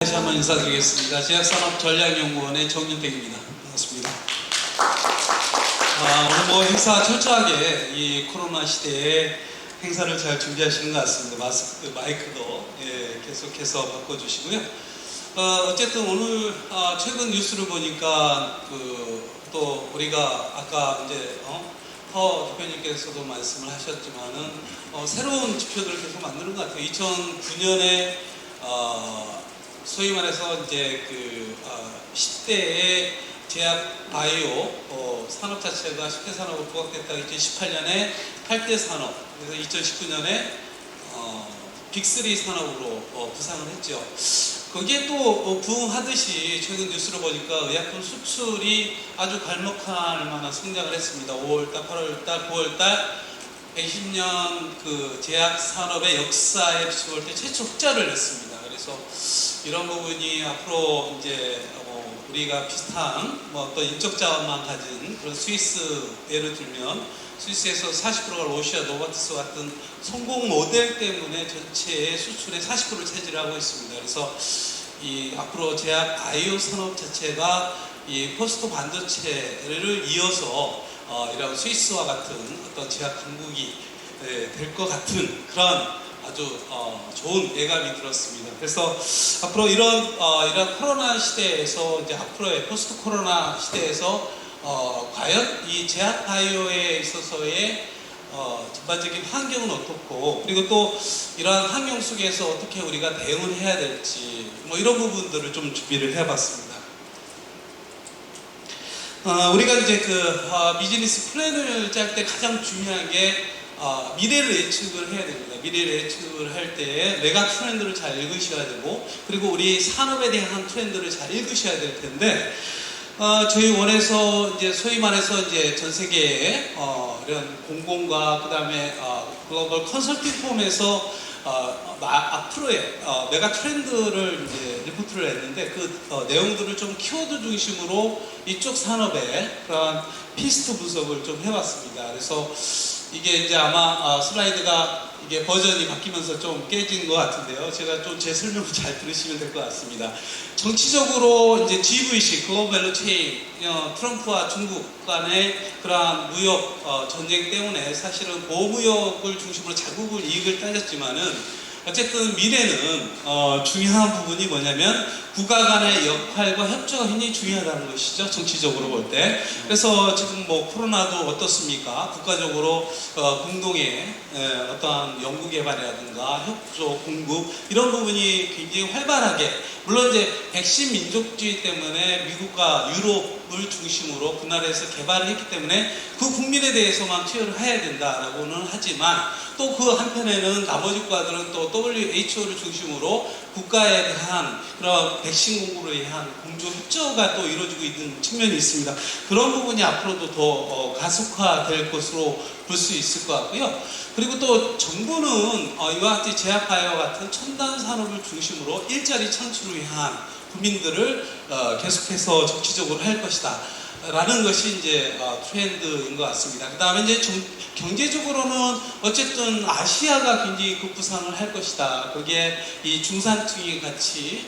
다시 한번 인사드리겠습니다. 제약산업전략연구원의 정윤택입니다. 반갑습니다. 오늘 행사 철저하게 이 코로나 시대에 행사를 잘 준비하시는 것 같습니다. 마이크도 계속해서 바꿔주시고요. 어쨌든 오늘 최근 뉴스를 보니까 또 우리가 아까 이제 허 대표님께서도 말씀을 하셨지만은 새로운 지표들을 계속 만드는 것 같아요. 2009년에 소위 말해서 이제 10대의 제약 바이오 산업 자체가 10대 산업으로 부각됐다가 2018년에 8대 산업, 그래서 2019년에 빅3 산업으로 부상을 했죠. 거기에 또 부응하듯이 최근 뉴스를 보니까 의약품 수출이 아주 갈목할 만한 성장을 했습니다. 5월달, 8월달, 9월달 120년 제약 산업의 역사에 비추어 볼 때 최초 흑자를 냈습니다. 그래서 이런 부분이 앞으로 이제 우리가 비슷한 어떤 인적 자원만 가진 그런 스위스 예를 들면 스위스에서 40%가 러시아 노바티스 같은 성공 모델 때문에 전체의 수출의 40%를 차지하고 있습니다. 그래서 이 앞으로 제약 바이오 산업 자체가 이 포스트 반도체를 이어서 이런 스위스와 같은 어떤 제약 강국이 될 것 같은 그런 아주 좋은 예감이 들었습니다. 그래서 앞으로 이런 코로나 시대에서 이제 앞으로의 포스트 코로나 시대에서 과연 이 제약 바이오에 있어서의 전반적인 환경은 어떻고, 그리고 또 이러한 환경 속에서 어떻게 우리가 대응을 해야 될지 이런 부분들을 좀 준비를 해봤습니다. 우리가 이제 비즈니스 플랜을 짤 때 가장 중요한 게 미래를 예측을 해야 됩니다. 미래를 예측을 할 때 메가 트렌드를 잘 읽으셔야 되고, 그리고 우리 산업에 대한 트렌드를 잘 읽으셔야 될 텐데, 저희 원에서 이제 소위 말해서 이제 전 세계의 이런 공공과 그다음에 글로벌 컨설팅 폼에서 앞으로의 메가 트렌드를 이제 리포트를 했는데 그 내용들을 좀 키워드 중심으로 이쪽 산업의 그런 피스트 분석을 좀 해봤습니다. 그래서 이게 이제 아마 슬라이드가 이게 버전이 바뀌면서 좀 깨진 것 같은데요. 제가 좀 제 설명을 잘 들으시면 될 것 같습니다. 정치적으로 이제 GVC, 글로벌 밸류 체인, 트럼프와 중국 간의 그러한 무역 전쟁 때문에 사실은 보호무역을 중심으로 자국을 이익을 따졌지만은 어쨌든 미래는 중요한 부분이 뭐냐면 국가 간의 역할과 협조가 굉장히 중요하다는 것이죠. 정치적으로 볼 때. 그래서 지금 코로나도 어떻습니까? 국가적으로 공동의 어떠한 연구 개발이라든가 협조, 공급 이런 부분이 굉장히 활발하게, 물론 이제 백신 민족주의 때문에 미국과 유럽을 중심으로 분할해서 개발을 했기 때문에 그 국민에 대해서만 투여를 해야 된다라고는 하지만 또 그 한편에는 나머지 국가들은 또 WHO를 중심으로 국가에 대한 그런 백신 공급에 대한 공조 협조가 또 이루어지고 있는 측면이 있습니다. 그런 부분이 앞으로도 더 가속화될 것으로 볼 수 있을 것 같고요. 그리고 또 정부는 이와 같이 제약 바이오 같은 첨단 산업을 중심으로 일자리 창출을 위한 국민들을 계속해서 정치적으로 할 것이다 라는 것이 이제 트렌드인 것 같습니다. 그 다음에 이제 경제적으로는 어쨌든 아시아가 굉장히 급부상을 할 것이다. 거기에 이 중산층이 같이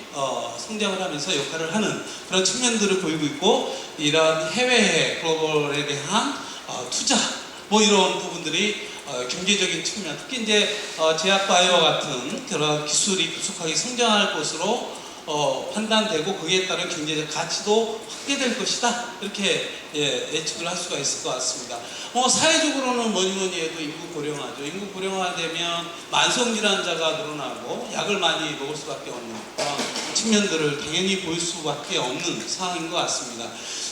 성장을 하면서 역할을 하는 그런 측면들을 보이고 있고, 이런 해외 글로벌에 대한 투자 이런 부분들이 경제적인 측면, 특히 이제 제약 바이오 같은 그런 기술이 급속하게 성장할 것으로 판단되고 거기에 따른 경제적 가치도 확대될 것이다. 이렇게 예측을 할 수가 있을 것 같습니다. 사회적으로는 뭐니 해도 인구 고령화죠. 인구 고령화되면 만성질환자가 늘어나고 약을 많이 먹을 수밖에 없는 그런 측면들을 당연히 보일 수밖에 없는 상황인 것 같습니다.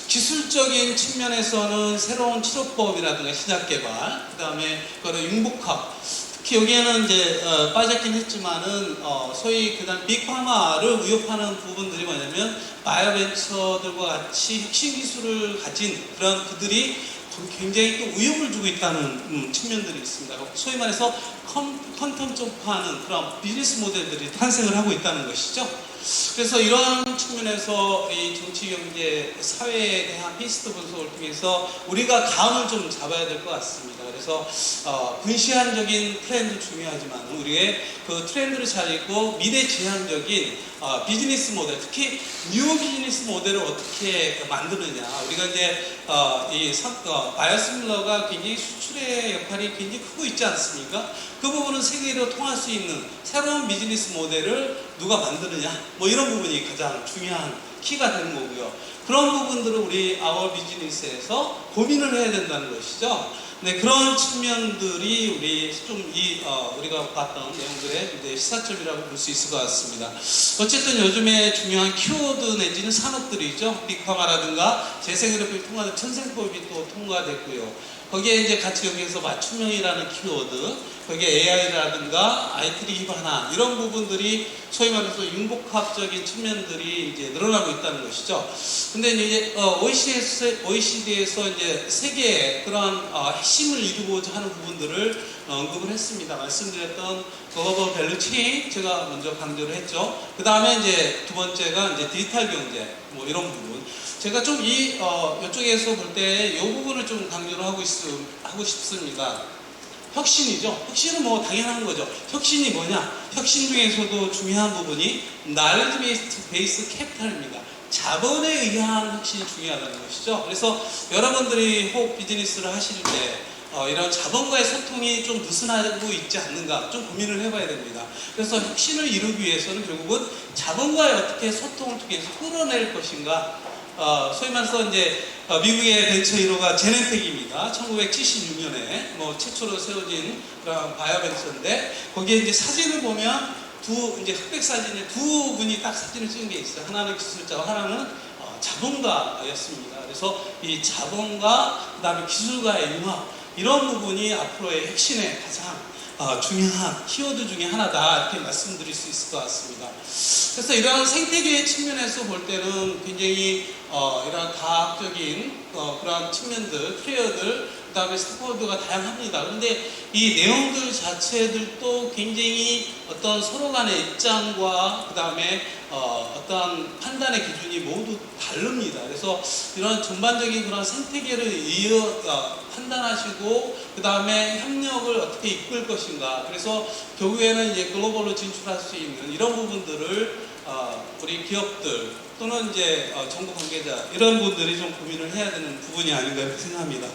기술적인 측면에서는 새로운 치료법이라든가 시작 개발, 그 다음에 융복합, 특히 여기에는 이제 빠졌긴 했지만은 소위 그다음 빅파마를 위협하는 부분들이 뭐냐면 바이오벤처들과 같이 혁신 기술을 가진 그런 그들이 굉장히 또 위협을 주고 있다는 측면들이 있습니다. 소위 말해서 컨텀 점프하는 그런 비즈니스 모델들이 탄생을 하고 있다는 것이죠. 그래서 이런 측면에서 이 정치, 경제, 사회에 대한 피스트 분석을 통해서 우리가 감을 좀 잡아야 될 것 같습니다. 그래서 분시한적인 트렌드 중요하지만 우리의 그 트렌드를 잘 읽고 미래지향적인 비즈니스 모델, 특히 뉴 비즈니스 모델을 어떻게 만드느냐. 우리가 이제 바이오시밀러가 굉장히 수출의 역할이 굉장히 크고 있지 않습니까? 그 부분은 세계로 통할 수 있는 새로운 비즈니스 모델을 누가 만드느냐, 뭐 이런 부분이 가장 중요한 키가 되는 거고요. 그런 부분들을 우리 아워 비즈니스에서 고민을 해야 된다는 것이죠. 네, 그런 측면들이 우리 우리가 봤던 내용들의 이제 시사점이라고 볼 수 있을 것 같습니다. 어쨌든 요즘에 중요한 키워드 내지는 산업들이죠. 빅파마라든가 재생의료법이 통과된 천생법이 또 통과됐고요. 거기에 이제 같이 여기에서 맞춤형이라는 키워드, 거기에 AI라든가 IT를 기반한 이런 부분들이 소위 말해서 융복합적인 측면들이 이제 늘어나고 있다는 것이죠. 근데 이제 OECD에서 이제 세계의 그런 핵심을 이루고자 하는 부분들을 언급을 했습니다. 말씀드렸던 글로벌 밸류 체인 제가 먼저 강조를 했죠. 그 다음에 이제 두 번째가 이제 디지털 경제 뭐 이런 부분. 제가 좀 이쪽에서 볼 때 이 부분을 좀 강조를 하고 싶습니다. 혁신이죠. 혁신은 뭐 당연한 거죠. 혁신이 뭐냐? 혁신 중에서도 중요한 부분이 knowledge based capital입니다. 자본에 의한 혁신이 중요하다는 것이죠. 그래서 여러분들이 혹 비즈니스를 하실 때 이런 자본과의 소통이 좀 느슨하고 있지 않는가 좀 고민을 해봐야 됩니다. 그래서 혁신을 이루기 위해서는 결국은 자본과의 어떻게 소통을 통해서 끌어낼 것인가. 소위 말해서 이제 미국의 벤처 1호가 제넨텍입니다. 1976년에 뭐 최초로 세워진 그런 바이오 벤처인데 거기에 이제 사진을 보면 이제 흑백 사진에 두 분이 딱 사진을 찍은 게 있어요. 하나는 기술자와 하나는 자본가였습니다. 그래서 이 자본가 그다음에 기술가의 융합 이런 부분이 앞으로의 혁신의 가장 중요한 키워드 중에 하나다 이렇게 말씀드릴 수 있을 것 같습니다. 그래서 이러한 생태계의 측면에서 볼 때는 굉장히 이러한 과학적인 그런 측면들, 플레이어들, 그 다음에 스포드가 다양합니다. 그런데 이 내용들 자체들도 굉장히 어떤 서로 간의 입장과 그 다음에 어떤 판단의 기준이 모두 다릅니다. 그래서 이런 전반적인 그런 생태계를 판단하시고 그 다음에 협력을 어떻게 이끌 것인가. 그래서 결국에는 이제 글로벌로 진출할 수 있는 이런 부분들을 우리 기업들 또는 이제 정부 관계자 이런 분들이 좀 고민을 해야 되는 부분이 아닌가 이렇게 생각합니다.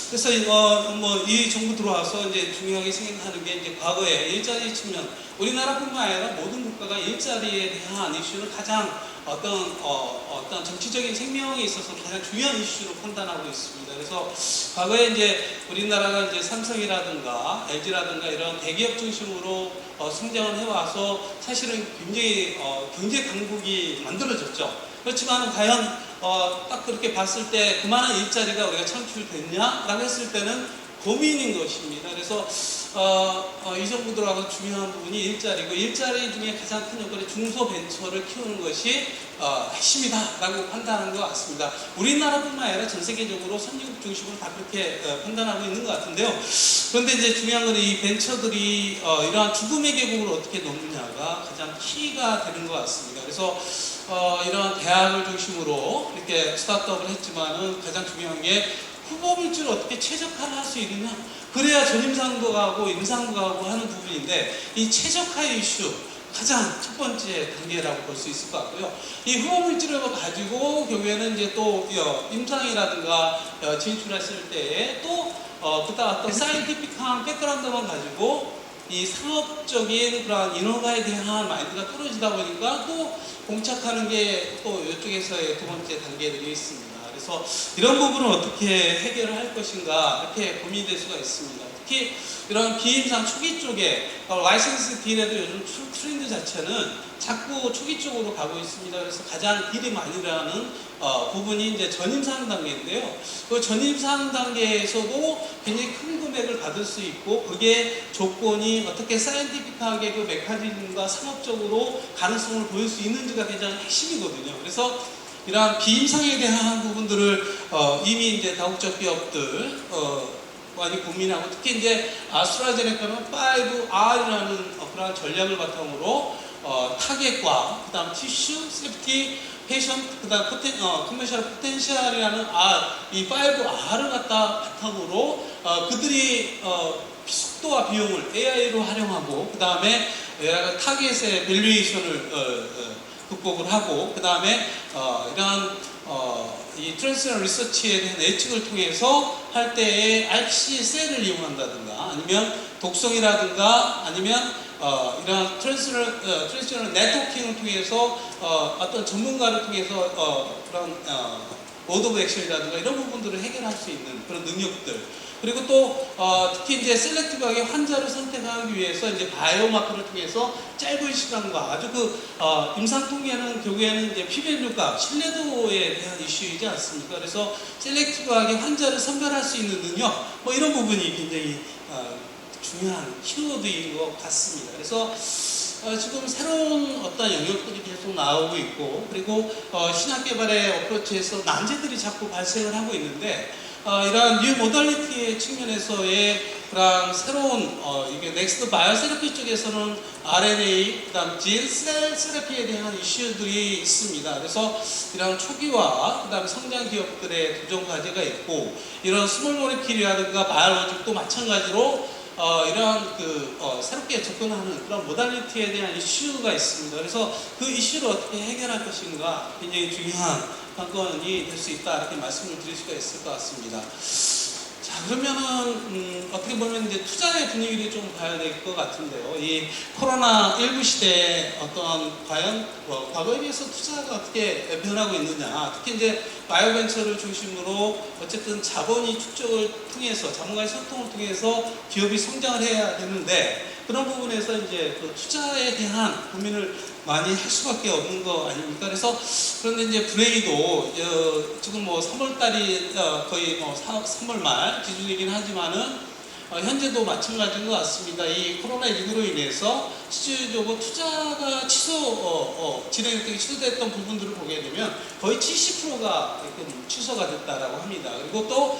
그래서 이 정부 들어와서 이제 중요하게 생각하는 게 이제 과거에 일자리 측면, 우리나라뿐만 아니라 모든 국가가 일자리에 대한 이슈를 가장 어떤 정치적인 생명에 있어서 가장 중요한 이슈로 판단하고 있습니다. 그래서 과거에 이제 우리나라가 이제 삼성이라든가 LG라든가 이런 대기업 중심으로 성장을 해와서 사실은 굉장히 경제 강국이 만들어졌죠. 그렇지만 과연 딱 그렇게 봤을 때 그만한 일자리가 우리가 창출됐냐라고 했을 때는 고민인 것입니다. 그래서 이 정부 들어가서 중요한 부분이 일자리고 일자리 중에 가장 큰 역할이 중소벤처를 키우는 것이 핵심이다라고 판단하는 것 같습니다. 우리나라뿐만 아니라 전 세계적으로 선진국 중심으로 다 그렇게 판단하고 있는 것 같은데요. 그런데 이제 중요한 것은 이 벤처들이 이러한 죽음의 계곡을 어떻게 넘느냐가 가장 키가 되는 것 같습니다. 그래서 이런 대학을 중심으로 이렇게 스타트업을 했지만은 가장 중요한 게 후보 물질을 어떻게 최적화를 할 수 있느냐. 그래야 전임상도 가고 임상도 가고 하는 부분인데 이 최적화의 이슈 가장 첫 번째 단계라고 볼 수 있을 것 같고요. 이 후보 물질을 가지고 결국에는 이제 또 임상이라든가 진출했을 때에 또 그때 어떤 사이언티픽한 백그라운드만 가지고 이 상업적인 그런 인허가에 대한 마인드가 떨어지다 보니까 또 봉착하는 게 또 이쪽에서의 두 번째 단계들이 있습니다. 그래서 이런 부분을 어떻게 해결을 할 것인가 이렇게 고민이 될 수가 있습니다. 특히 이런 비임상 초기 쪽에 라이센스 딜에도 요즘 트렌드 자체는 자꾸 초기 쪽으로 가고 있습니다. 그래서 가장 딜이 많이 일어나는 부분이 이제 전임상 단계인데요. 그 전임상 단계에서도 굉장히 큰 금액을 받을 수 있고 그게 조건이 어떻게 사이언티픽하게 그 메커니즘과 상업적으로 가능성을 보일 수 있는지가 가장 핵심이거든요. 그래서 이러한 비임상에 대한 부분들을 이미 이제 다국적 기업들 많이 고민하고 특히 이제 아스트라제네카는 5R이라는 그런 전략을 바탕으로 타겟과 그다음 티슈, 세프티, 패션, 그다음 커머셜 포텐셜이라는 이 5R을 갖다 바탕으로 그들이 속도와 비용을 AI로 활용하고 그다음에 타겟의 밸류에이션을 극복을 하고 그다음에 이러한 이 트랜스퍼런 리서치에 대한 예측을 통해서 할 때에 RC 셀을 이용한다든가 아니면 독성이라든가 아니면 이러한 트랜스퍼런 네트워킹을 통해서 어떤 전문가를 통해서 그런 모드 오브 액션이라든가 이런 부분들을 해결할 수 있는 그런 능력들 그리고 또 특히 이제 셀렉티브하게 환자를 선택하기 위해서 이제 바이오마커를 통해서 짧은 시간과 아주 임상 통계는 결국에는 이제 P-밸류가 신뢰도에 대한 이슈이지 않습니까? 그래서 셀렉티브하게 환자를 선별할 수 있는 능력 뭐 이런 부분이 굉장히 중요한 키워드인 것 같습니다. 그래서 지금 새로운 어떤 영역들이 계속 나오고 있고 그리고 신약 개발의 어프로치에서 난제들이 자꾸 발생을 하고 있는데 이러한 뉴 모달리티의 측면에서의 그런 새로운 이게 넥스트 바이오세라피 쪽에서는 RNA, 그다음 진 셀 세라피에 대한 이슈들이 있습니다. 그래서 이런 초기화, 그다음 성장 기업들의 도전 과제가 있고 이런 스몰 모레킬이라든가 바이오로직도 마찬가지로 이러한 새롭게 접근하는 그런 모달리티에 대한 이슈가 있습니다. 그래서 그 이슈를 어떻게 해결할 것인가 굉장히 중요한 관건이 될 수 있다 이렇게 말씀을 드릴 수가 있을 것 같습니다. 자 그러면은 어떻게 보면 이제 투자의 분위기를 좀 봐야 될 것 같은데요. 이 코로나 19 시대에 어떤 과연 과거에 비해서 투자가 어떻게 변하고 있느냐. 특히 이제 바이오벤처를 중심으로 어쨌든 자본이 축적을 통해서 자본과의 소통을 통해서 기업이 성장을 해야 되는데 그런 부분에서 이제 투자에 대한 고민을 많이 할 수밖에 없는 거 아닙니까? 그래서 그런데 이제 브레이도 지금 뭐 3월달이 거의 3월 말 기준이긴 하지만은 현재도 마찬가지인 것 같습니다. 이 코로나19로 인해서 실질적으로 투자가 진행이 취소됐던 부분들을 보게 되면 거의 70%가 취소가 됐다라고 합니다. 그리고 또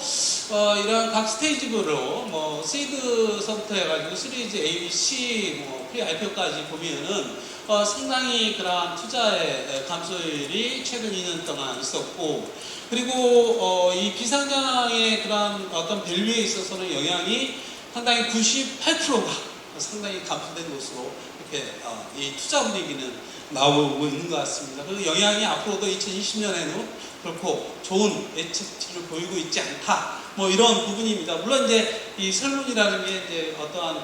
이런 각 스테이지별로 시드서부터 해가지고 시리즈 A, B, C, 프리-IPO까지 보면은 상당히 그러한 투자의 감소율이 최근 2년 동안 있었고 그리고 이 비상장의 그런 어떤 밸류에 있어서는 영향이 상당히 98%가 상당히 감소된 것으로 이렇게 이 투자 분위기는 나오고 있는 것 같습니다. 그래서 영향이 앞으로도 2020년에는 결코 좋은 예측치를 보이고 있지 않다. 뭐 이런 부분입니다. 물론 이제 이 설문이라는 게 이제 어떠한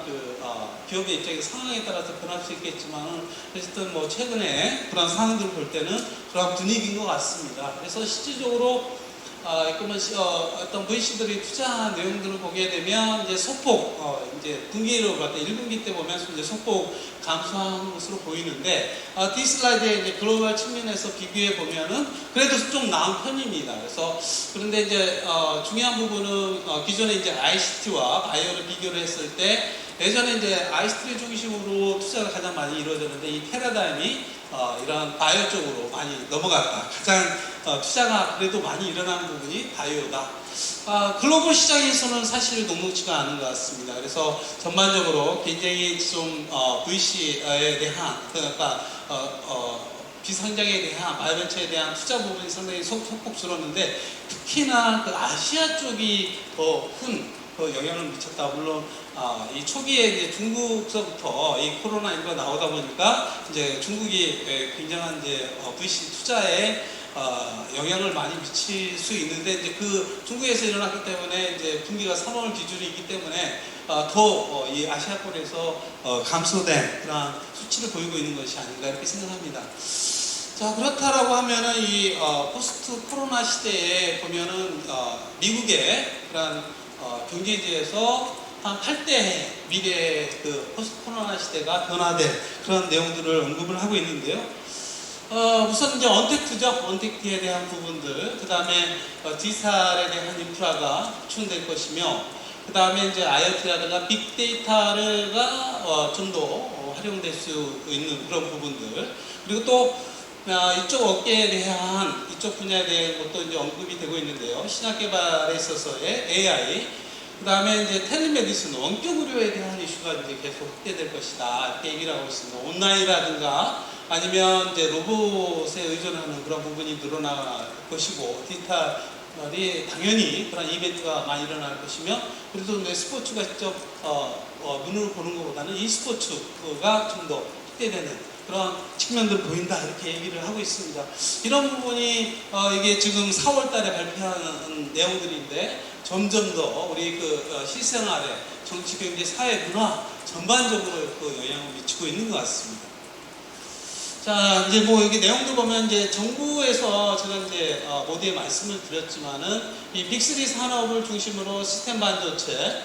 기업의 입장에서 상황에 따라서 변할 수 있겠지만 어쨌든 뭐 최근에 그런 상황들을 볼 때는 그런 분위기인 것 같습니다. 그래서 실질적으로 어떤 VC들이 투자한 내용들을 보게 되면 이제 소폭 이제 분기로 봤을 때 1분기 때 보면 이제 소폭 감소하는 것으로 보이는데 이 슬라이드에 이제 글로벌 측면에서 비교해 보면은 그래도 좀 나은 편입니다. 그래서 그런데 이제 중요한 부분은 기존에 이제 ICT와 바이오를 비교를 했을 때 예전에 이제 ICT 중심으로 투자가 가장 많이 이루어졌는데 이 패러다임이 이런 바이오 쪽으로 많이 넘어갔다. 가장 투자가 그래도 많이 일어나는 부분이 바이오다. 글로벌 시장에서는 사실 녹록지가 않은 것 같습니다. 그래서 전반적으로 굉장히 좀 VC에 대한 그러니까 비상장에 대한 바이오벤처에 대한 투자 부분이 상당히 소폭스러웠는데 특히나 그 아시아 쪽이 더 큰 영향을 미쳤다. 물론 이 초기에 이제 중국서부터 이 코로나19가 나오다 보니까 이제 중국이 굉장한 이제 VC 투자에 영향을 많이 미칠 수 있는데 이제 그 중국에서 일어났기 때문에 이제 분기가 3월 기준이기 때문에 더 이 아시아권에서 감소된 그런 수치를 보이고 있는 것이 아닌가 이렇게 생각합니다. 자 그렇다라고 하면은 이 포스트 코로나 시대에 보면은 미국의 그런 경제지에서 한 8대 미래의 그 포스트 코로나 시대가 변화된 그런 내용들을 언급을 하고 있는데요. 우선 이제 언택트죠. 언택트에 대한 부분들, 그 다음에 디지털에 대한 인프라가 확충될 것이며, 그 다음에 이제 IoT라든가 빅데이터가 좀 더 활용될 수 있는 그런 부분들, 그리고 또 이쪽 업계에 대한 이쪽 분야에 대한 것도 이제 언급이 되고 있는데요. 신약 개발에 있어서의 AI, 그 다음에 이제 텔레메디슨, 원격 의료에 대한 이슈가 이제 계속 확대될 것이다. 이렇게 얘기를 하고 있습니다. 온라인이라든가 아니면 이제 로봇에 의존하는 그런 부분이 늘어날 것이고, 디지털이 당연히 그런 이벤트가 많이 일어날 것이며, 그래도 이제 스포츠가 직접 눈으로 보는 것보다는 e스포츠가 좀 더 확대되는 그런 측면들을 보인다, 이렇게 얘기를 하고 있습니다. 이런 부분이 이게 지금 4월 달에 발표하는 내용들인데, 점점 더 우리 그 실생활에 정치, 경제, 사회, 문화 전반적으로 그 영향을 미치고 있는 것 같습니다. 자, 이제 뭐 여기 내용도 보면 이제 정부에서 제가 이제 모두에 말씀을 드렸지만은 이 빅3 산업을 중심으로 시스템 반도체,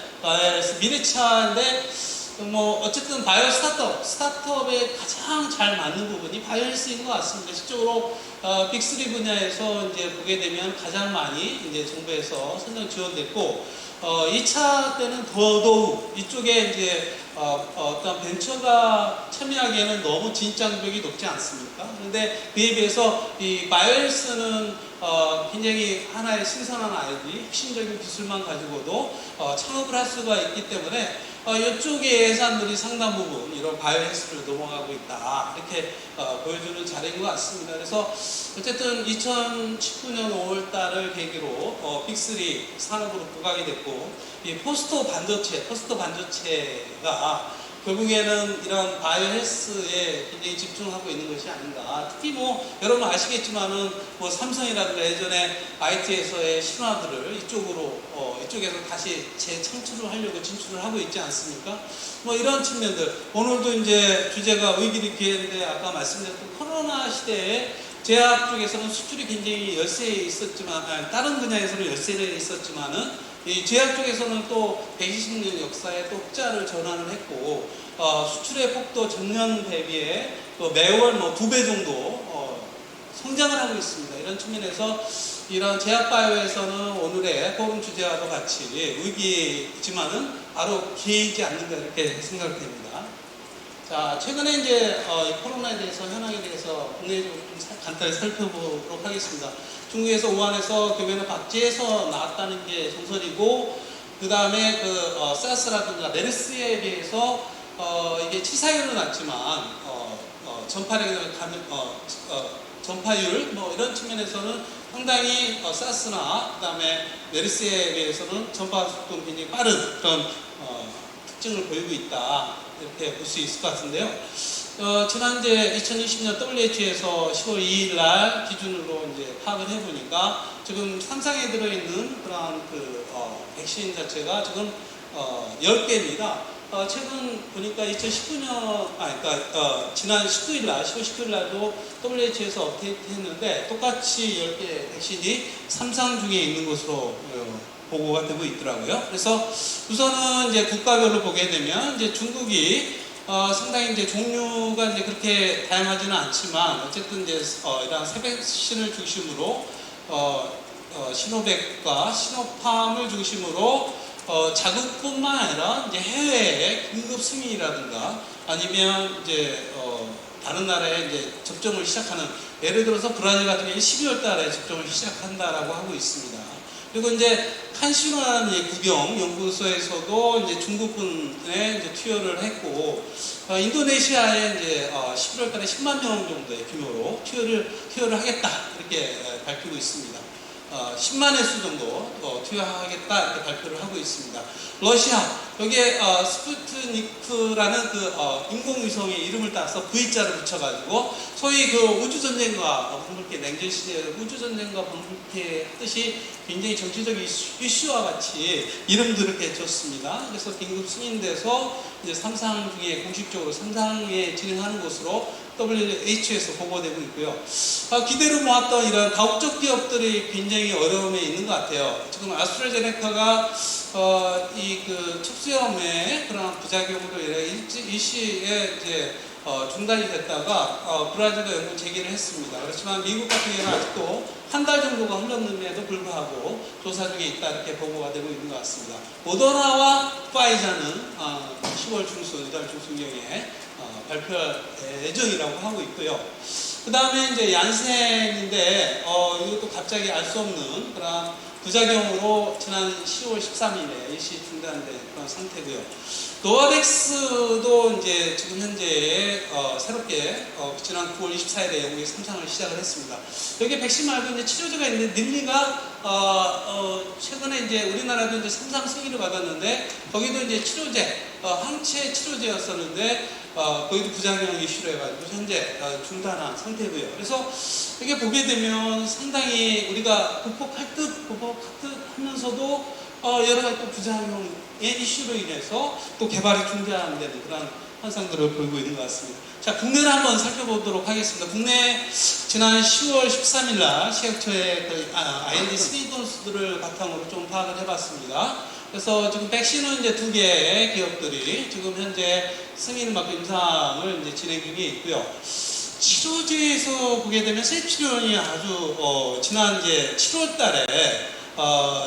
미래차인데 뭐 어쨌든 바이오 스타트업에 가장 잘 맞는 부분이 바이오헬스인 것 같습니다. 실적으로 빅3 분야에서 이제 보게 되면 가장 많이 이제 정부에서 선정 지원됐고, 2차 때는 더더욱 이쪽에 이제 어떤 벤처가 참여하기에는 너무 진입장벽이 높지 않습니까? 그런데 그에 비해서 이 바이오헬스는 굉장히 하나의 신선한 아이들이 핵심적인 기술만 가지고도 창업을 할 수가 있기 때문에 이쪽의 예산들이 상당 부분 이런 바이오헬스로 넘어가고 있다, 이렇게 보여주는 자리인 것 같습니다. 그래서 어쨌든 2019년 5월 달을 계기로 빅3 산업으로 부각이 됐고, 이 포스터 반도체가 결국에는 이런 바이오헬스에 굉장히 집중하고 있는 것이 아닌가. 특히 뭐 여러분 아시겠지만은 뭐 삼성이라든가 예전에 IT에서의 신화들을 이쪽에서 다시 재창출을 하려고 진출을 하고 있지 않습니까? 뭐 이런 측면들. 오늘도 이제 주제가 의기를 기회인데, 아까 말씀드렸던 코로나 시대에 제약 쪽에서는 수출이 굉장히 열세에 있었지만, 다른 분야에서는 열세에 있었지만은 이 제약 쪽에서는 또 120년 역사에 또 흑자를 전환을 했고, 수출의 폭도 전년 대비에 또 매월 뭐 2배 정도 성장을 하고 있습니다. 이런 측면에서 이런 제약바이오에서는 오늘의 포럼 주제와도 같이 위기지만은 바로 기회이지 않는가, 이렇게 생각됩니다. 자, 최근에 이제 코로나에 대해서, 현황에 대해서 국내적으로 좀 간단히 살펴보도록 하겠습니다. 중국에서 우한에서 교면은 박쥐에서 나왔다는 게 정설이고, 그 다음에 사스라든가 메르스에 비해서 이게 치사율은 낮지만 전파율 뭐 이런 측면에서는 상당히 사스나 그 다음에 메르스에 비해서는 전파 속도가 굉장히 빠른 그런 특징을 보이고 있다, 이렇게 볼 수 있을 것 같은데요. 지난 이제 2020년 WHO에서 10월 2일 날 기준으로 이제 파악을 해보니까 지금 상상에 들어있는 그런 백신 자체가 지금 10개입니다. 최근 보니까 2019년, 지난 19일 날, 10월 19일 날도 WHO에서 업데이트 했는데 똑같이 10개 백신이 삼상 중에 있는 것으로 보고가 되고 있더라고요. 그래서 우선은 이제 국가별로 보게 되면 이제 중국이 상당히 이제 종류가 이제 그렇게 다양하지는 않지만 어쨌든 이제 이런 새 백신을 중심으로 시노백과 시노팜을 중심으로 자국뿐만 아니라 이제 해외에 긴급 승인이라든가 아니면 이제 다른 나라에 이제 접종을 시작하는, 예를 들어서 브라질 같은 경우에 12월 달에 접종을 시작한다라고 하고 있습니다. 그리고 이제 칸시노라는 국영 연구소에서도 이제 중국군에 이제 투여를 했고, 인도네시아에 이제 11월 달에 10만 명 정도의 규모로 투여를 하겠다, 이렇게 밝히고 있습니다. 10만의 수 정도 투여하겠다, 이렇게 발표를 하고 있습니다. 러시아, 여기에 스푸트니크라는 인공위성의 이름을 따서 V자를 붙여가지고 소위 우주전쟁과 방불케, 냉전 시대의 우주전쟁과 방불케 하듯이 굉장히 정치적 이슈와 같이 이름도 이렇게 줬습니다. 그래서 긴급 승인돼서 이제 3상 중에 공식적으로 3상에 진행하는 것으로 WHO에서 보고되고 있고요. 기대를 모았던 이런 다국적 기업들이 굉장히 어려움에 있는 것 같아요. 지금 아스트라제네카가 척수염의 그런 부작용으로 일시에 이제 중단이 됐다가 브라질과 연구 재개를 했습니다. 그렇지만 미국 같은 경우는 아직도 한 달 정도가 흘렀는데도 불구하고 조사 중에 있다, 이렇게 보고가 되고 있는 것 같습니다. 모더나와 파이자는 10월 중순, 이달 중순경에 발표할 예정이라고 하고 있고요. 그 다음에 이제 얀센인데 이것도 갑자기 알 수 없는 그런 부작용으로 지난 10월 13일에 일시 중단된 그런 상태고요. 노바백스도 이제 지금 현재 새롭게 지난 9월 24일에 영국에 3상을 시작을 했습니다. 여기 백신 말고 이제 치료제가 있는데 닐리가 최근에 이제 우리나라도 이제 3상 승인을 받았는데 거기도 이제 치료제 항체 치료제였었는데 거기도 부작용 이슈로 해가지고 현재 중단한 상태고요. 그래서 이게 보게 되면 상당히 우리가 극복할 듯 하면서도 여러 가지 또 부작용의 이슈로 인해서 또 개발이 중단되는 그런 현상들을 보이고 있는 것 같습니다. 자, 국내를 한번 살펴보도록 하겠습니다. 국내 지난 10월 13일 날 식약처의 IND 3도스들을 바탕으로 좀 파악을 해봤습니다. 그래서 지금 백신은 이제 2개의 기업들이 지금 현재 승인을 받고 임상을 이제 진행 중에 있고요. 치료제에서 보게 되면 셀피론이 아주 지난 이제 7월 달에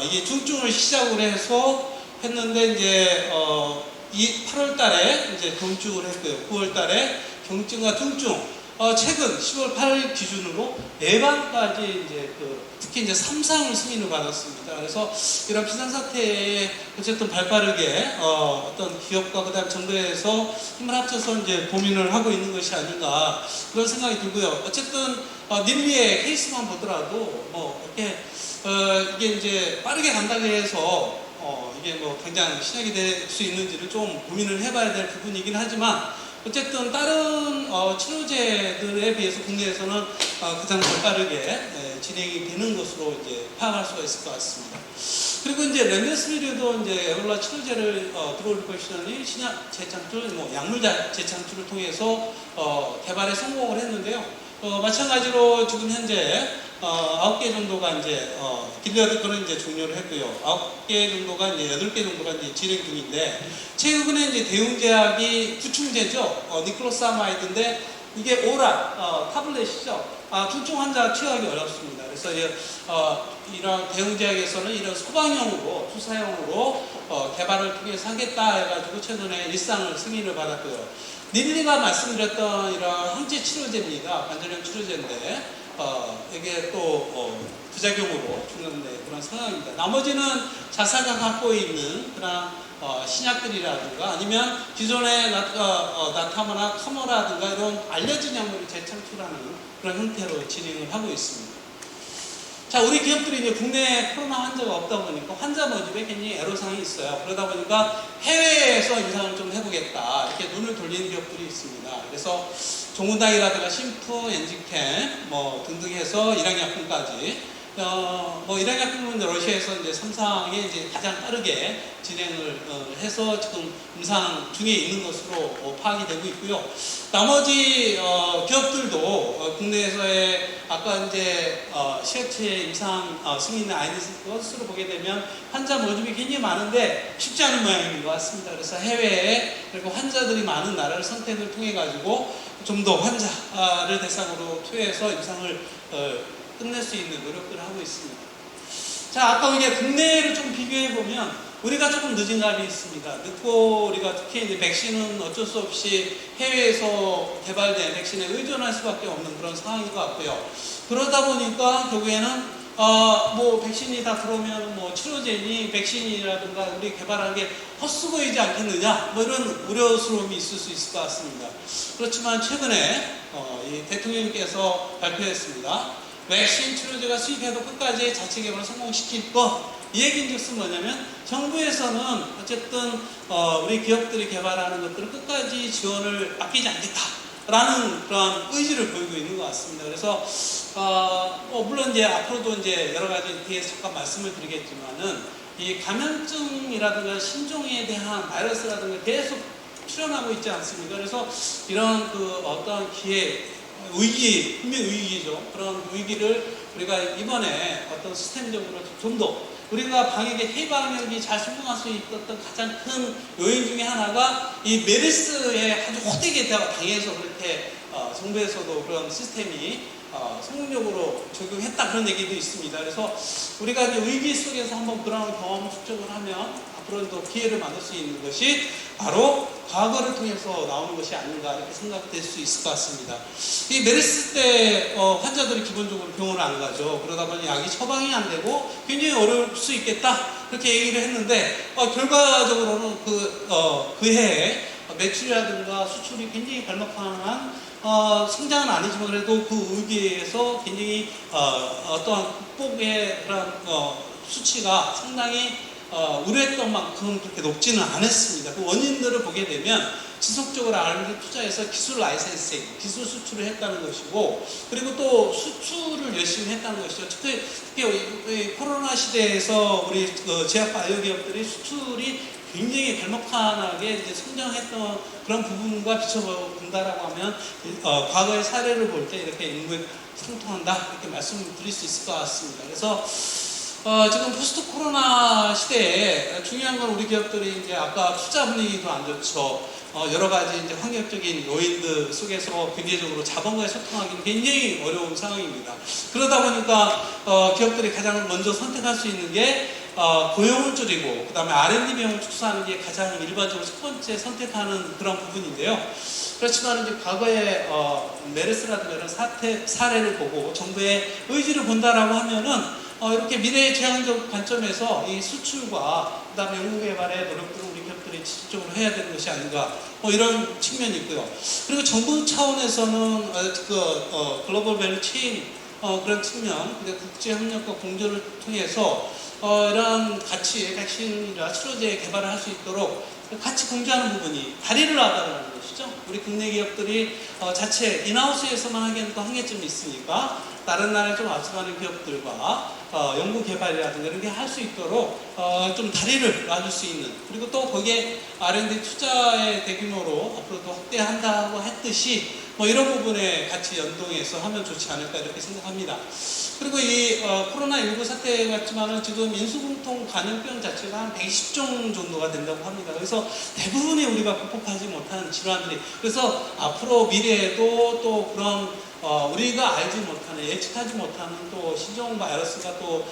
이게 중증을 시작으로 해서 했는데 이제 8월 달에 이제 경증을 했고요. 9월 달에 경증과 중증 최근 10월 8일 기준으로 예방까지 이제 특히 이제 3상을 승인을 받았습니다. 그래서 이런 비상사태에 어쨌든 발빠르게 어떤 기업과 그다음 정부에서 힘을 합쳐서 이제 고민을 하고 있는 것이 아닌가 그런 생각이 들고요. 어쨌든 닐리의 케이스만 보더라도 뭐 이렇게 이게 이제 빠르게 간다고 해서 이게 뭐 당장 시작이 될 수 있는지를 좀 고민을 해봐야 될 부분이긴 하지만 어쨌든 다른 치료제들에 비해서 국내에서는 가장 빠르게 진행이 되는 것으로 이제 파악할 수가 있을 것 같습니다. 그리고 이제 렘데스비르도 이제 에볼라 치료제를 들어올 것이라니 신약 재창출, 뭐 약물 재창출을 통해서 개발에 성공을 했는데요. 마찬가지로 지금 현재 9개 정도가 이제 길리어드 거는 이제 종료를 했고요. 9개 정도가 이제 8개 정도가 이제 진행 중인데 최근에 이제 대웅제약이 구충제죠. 니클로사마이드인데 이게 오랄 타블렛이죠. 중증 환자 취하기 어렵습니다. 그래서 이런 대웅제약에서는 이런 소방용으로 투사용으로 개발을 통해서 하겠다 해가지고 최근에 일상을 승인을 받았고요. 닐리가 말씀드렸던 이런 항체 치료제입니다. 관절염 치료제인데 이게 또 부작용으로 중단된 그런 상황입니다. 나머지는 자사가 갖고 있는 그런 신약들이라든가 아니면 기존에 나타마나 카모라든가 이런 알려진 약물을 재창출하는 그런 형태로 진행을 하고 있습니다. 자, 우리 기업들이 이제 국내에 코로나 환자가 없다 보니까 환자 모집에 굉장히 애로사항이 있어요. 그러다 보니까 해외에서 임상을 좀 해보겠다 이렇게 눈을 돌리는 기업들이 있습니다. 그래서 종문당이라든가 심프, 엔지캠 뭐 등등 해서 일양약품까지 뭐 일양약품은 러시아에서 이제 3상에 이제 가장 빠르게 진행을 해서 지금 임상 중에 있는 것으로 파악이 되고 있고요. 나머지 기업들도 국내에서의 아까 이제 식약처의 임상 승인의 것으로 보게 되면 환자 모집이 굉장히 많은데 쉽지 않은 모양인 것 같습니다. 그래서 해외에 그리고 환자들이 많은 나라를 선택을 통해 가지고 좀 더 환자를 대상으로 투여해서 임상을 끝낼 수 있는 노력들을 하고 있습니다. 자, 아까 이게 국내를 좀 비교해 보면 우리가 조금 늦은 감이 있습니다. 늦고 우리가 특히 이제 백신은 어쩔 수 없이 해외에서 개발된 백신에 의존할 수밖에 없는 그런 상황인 것 같고요. 그러다 보니까 결국에는 뭐 백신이 다 들어오면 뭐 치료제니 백신이라든가 우리 개발한 게 헛수고이지 않겠느냐 뭐 이런 우려스러움이 있을 수 있을 것 같습니다. 그렇지만 최근에 이 대통령님께서 발표했습니다. 백신 치료제가 수입해도 끝까지 자체 개발을 성공시킬 것. 이 얘기인즉슨 뭐냐면 정부에서는 어쨌든 우리 기업들이 개발하는 것들을 끝까지 지원을 아끼지 않겠다라는 그런 의지를 보이고 있는 것 같습니다. 그래서 물론 이제 앞으로도 이제 여러 가지 뒤에서 잠깐 말씀을 드리겠지만은 이 감염증이라든가 신종에 대한 바이러스라든가 계속 출현하고 있지 않습니까? 그래서 이런 어떤 위기, 분명 위기죠. 그런 위기를 우리가 이번에 어떤 시스템적으로 좀 더 우리가 방역의 해방력이 잘 성공할 수 있었던 가장 큰 요인 중에 하나가 이 메르스에 아주 호되게 당해서 그렇게 정부에서도 그런 시스템이 성공적으로 적용했다 그런 얘기도 있습니다. 그래서 우리가 이제 위기 속에서 한번 그런 경험 축적을 하면 그런 또 기회를 만들 수 있는 것이 바로 과거를 통해서 나오는 것이 아닌가 이렇게 생각될 수 있을 것 같습니다. 이 메르스 때 환자들이 기본적으로 병원을 안 가죠. 그러다 보니 약이 처방이 안 되고 굉장히 어려울 수 있겠다 그렇게 얘기를 했는데 결과적으로는 그 해에 매출이라든가 수출이 굉장히 발목한한 성장은 아니지만 그래도 그 의기에서 굉장히 어떠한 극복의 그런 수치가 상당히 우려했던 만큼 그렇게 높지는 않았습니다. 그 원인들을 보게 되면 지속적으로 R&D 투자해서 기술 라이센싱, 기술 수출을 했다는 것이고, 그리고 또 수출을 열심히 했다는 것이죠. 특히 코로나 시대에서 우리 제약 바이오 기업들이 수출이 굉장히 발목한하게 이제 성장했던 그런 부분과 비춰본다라고 하면 과거의 사례를 볼 때 이렇게 일맥상통한다 이렇게 말씀드릴 수 있을 것 같습니다. 그래서 지금 포스트 코로나 시대에 중요한 건 우리 기업들이 이제 아까 투자 분위기도 안 좋죠. 여러 가지 이제 환경적인 요인들 속에서 경제적으로 자본과의 소통하기는 굉장히 어려운 상황입니다. 그러다 보니까 기업들이 가장 먼저 선택할 수 있는 게 고용을 줄이고 그 다음에 R&D 비용을 축소하는 게 가장 일반적으로 첫 번째 선택하는 그런 부분인데요. 그렇지만 이제 과거에 메르스라든가 이런 사례를 보고 정부의 의지를 본다라고 하면은 이렇게 미래지향적 관점에서 이 수출과 그 다음에 연구개발의 노력들을 우리 기업들이 지속적으로 해야 되는 것이 아닌가 이런 측면이 있고요. 그리고 정부 차원에서는 글로벌 밸류 체인 그런 측면, 국제협력과 공조를 통해서 이런 같이 백신이나 치료제 개발을 할 수 있도록 같이 공조하는 부분이 다리를 놔달라는 것이죠. 우리 국내 기업들이 자체 인하우스에서만 하기에는 또 한계점이 있으니까 다른 나라에 좀 앞서가는 기업들과 연구 개발이라든가 이런 게 할 수 있도록 좀 다리를 놔줄 수 있는, 그리고 또 거기에 R&D 투자의 대규모로 앞으로도 확대한다고 했듯이 이런 부분에 같이 연동해서 하면 좋지 않을까 이렇게 생각합니다. 그리고 이 코로나19 사태 같지만은 지금 인수공통 감염병 자체가 한 120종 정도가 된다고 합니다. 그래서 대부분의 우리가 극복하지 못한 질환들이, 그래서 앞으로 미래에도 또 그런 우리가 알지 못하는, 예측하지 못하는 또 신종 바이러스가 또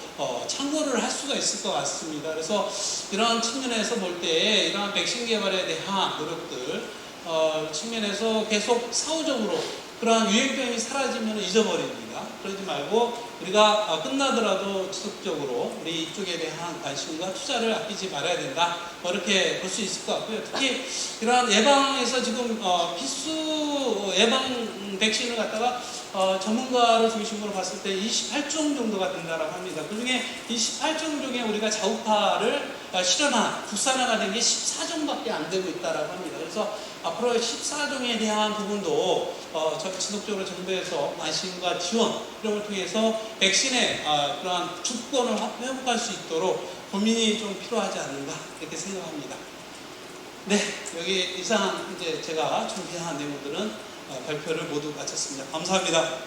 창궐을 할 수가 있을 것 같습니다. 그래서 이러한 측면에서 볼 때 이러한 백신 개발에 대한 노력들 측면에서 계속 사후적으로 그러한 유행병이 사라지면 잊어버립니다. 그러지 말고 우리가 끝나더라도 지속적으로 우리 이쪽에 대한 관심과 투자를 아끼지 말아야 된다. 이렇게 볼 수 있을 것 같고요. 특히 이러한 예방에서 지금 필수 예방 백신을 갖다가 전문가를 중심으로 봤을 때 28종 정도가 된다고 합니다. 그 중에 28종 중에 우리가 자우파를 실현한, 국산화가 된 게 14종밖에 안 되고 있다고 합니다. 그래서 앞으로 14종에 대한 부분도 지속적으로 정부에서 관심과 지원 이런 걸 통해서 백신의 그러한 주권을 회복할 수 있도록 고민이 좀 필요하지 않는가 이렇게 생각합니다. 네, 여기 이상 이제 제가 준비한 내용들은 발표를 모두 마쳤습니다. 감사합니다.